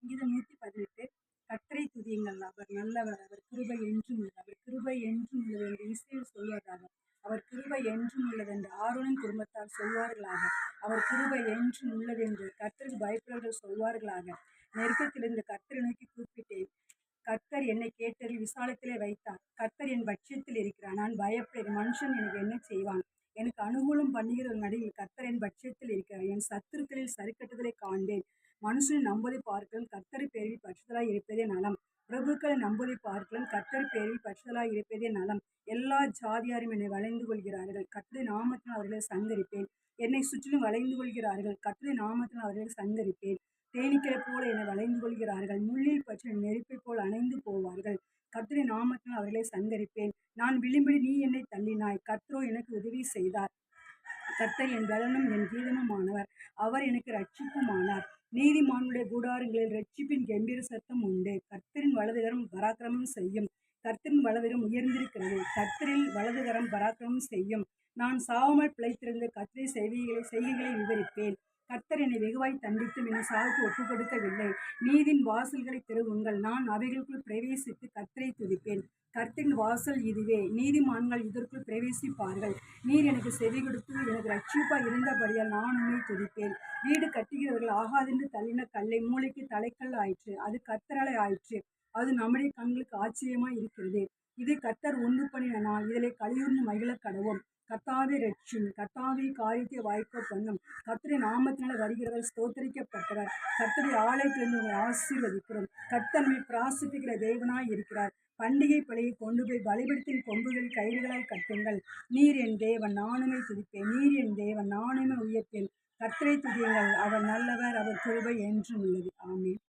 சங்கீதம் 118. கர்த்தரை துதியுங்கள், அவர் நல்லவர், அவர் கிருபை என்றும் உள்ளது, அவர் கிருபை என்றும் உள்ளது என்று இஸ்ரவேல் சொல்வதாக. அவர் கிருபை என்றும் உள்ளது என்று ஆரோனின் குடும்பத்தார் சொல்வார்களாக. அவர் கிருபை என்றும் உள்ளது என்று கர்த்தருக்கு பயப்படுவர்கள் சொல்வார்களாக. நெருக்கத்திலிருந்து கர்த்தரை நோக்கி கூப்பிட்டேன், கர்த்தர் என்னை கேட்டறில் விசாலத்திலே வைத்தார். கர்த்தர் என் பட்சத்தில் இருக்கிறார், நான் பயப்படேன். மனுஷன் எனக்கு என்ன செய்வான்? எனக்கு அனுகூலம் பண்ணுகிற நடுவில் கர்த்தர் என் பட்சத்தில் இருக்கிறார். என் சத்துருக்களில் சரிக்கட்டுதலை காண்பேன். மனுஷனை நம்புவதை பார்க்கலாம், கர்த்தர் பேரில் பற்றுதலாய் இருப்பதே நலம். பிரபுக்களை நம்புவதை பார்க்கலாம், கர்த்தர் பேரில் பற்றுதலாய் இருப்பதே நலம். எல்லா ஜாதியாரும் என்னை வளைந்து கொள்கிறார்கள், கர்த்தருடைய நாமத்தில் அவர்களை சங்கரிப்பேன். என்னை சுற்றிலும் வளைந்து கொள்கிறார்கள், கர்த்தருடைய நாமத்தில் அவர்களை சங்கரிப்பேன். தேனீக்களை போல என்னை வளைந்து கொள்கிறார்கள், முள்ளில் பற்றின நெருப்பை போல் அணைந்து போவார்கள். கர்த்தருடைய நாமத்தில் அவர்களை சங்கரிப்பேன். நான் விளிம்பில் நீ என்னை தள்ளினாய், கர்த்தரோ எனக்கு உதவி செய்தார். கர்த்தர் என் பலனும் என் கீதமுமானவர், அவர் எனக்கு இரட்சிப்புமானார். நீதிமானுடைய கூடாரங்களில் இரட்சிப்பின் கெம்பீர சத்தம் உண்டு. கர்த்தரின் வலதுகரம் பராக்கிரமம் செய்யும், கர்த்தரின் வலதுகரம் உயர்ந்திருக்கிறது. கர்த்தரில் வலதுகரம் பராக்கிரமம் செய்யும். நான் சாவாமல் பிழைத்திருந்த கர்த்தருடைய செய்கைகளை விவரிப்பேன். கர்த்தர் என்னை வெகுவாய் தண்டித்தும் என்னை சாவுக்கு ஒப்புக் கொடுக்கவில்லை. நீதின் வாசல்களை திறவுங்கள், நான் அவைகளுக்குள் பிரவேசித்து கர்த்தரை துதிப்பேன். கர்த்தரின் வாசல் இதுவே, நீதிமான்கள் இதற்குள் பிரவேசிப்பார்கள். நீர் எனக்கு செவி கொடுத்து எனக்கு ரட்சிப்பாய் இருந்தபடியால் நான் உன்னை துதிப்பேன். வீடு கட்டுகிறவர்கள் ஆகாதென்று தள்ளின கல்லை மூளைக்கு தலைக்கல் ஆயிற்று, அது கர்த்தராலே ஆயிற்று. அது நம்முடைய கண்களுக்கு ஆச்சரியமாய் இருக்கிறது. இது கர்த்தர் உண்டு பண்ணின நாள், இதிலே களியூர்ந்து மகிழ கடவோம். கர்த்தாவே ரட்சியும், கர்த்தாவே காரியத்தை வாய்க்க பண்ணும். கர்த்தருடைய நாமத்தினால வருகிறவர் ஸ்தோத்தரிக்கப்பட்டவர். கர்த்தருடைய ஆலயத்திலிருந்து உங்களை ஆசீர்வதிக்கிறோம். கர்த்தர் நம்மை பிராசிப்பிக்கிற தேவனாய் இருக்கிறார். பண்டிகை பலியை கொண்டு போய் பலிபீடத்தின் கொம்புகள் கயிறுகளால் கட்டுங்கள். நீர் என் தேவன், நானுமே துதிப்பேன். நீர் என் தேவன், நானுமே உயர்ப்பேன். கர்த்தரை துதியுங்கள், அவர் நல்லவர், அவர் கிருபை என்றும் உள்ளது. ஆமென்.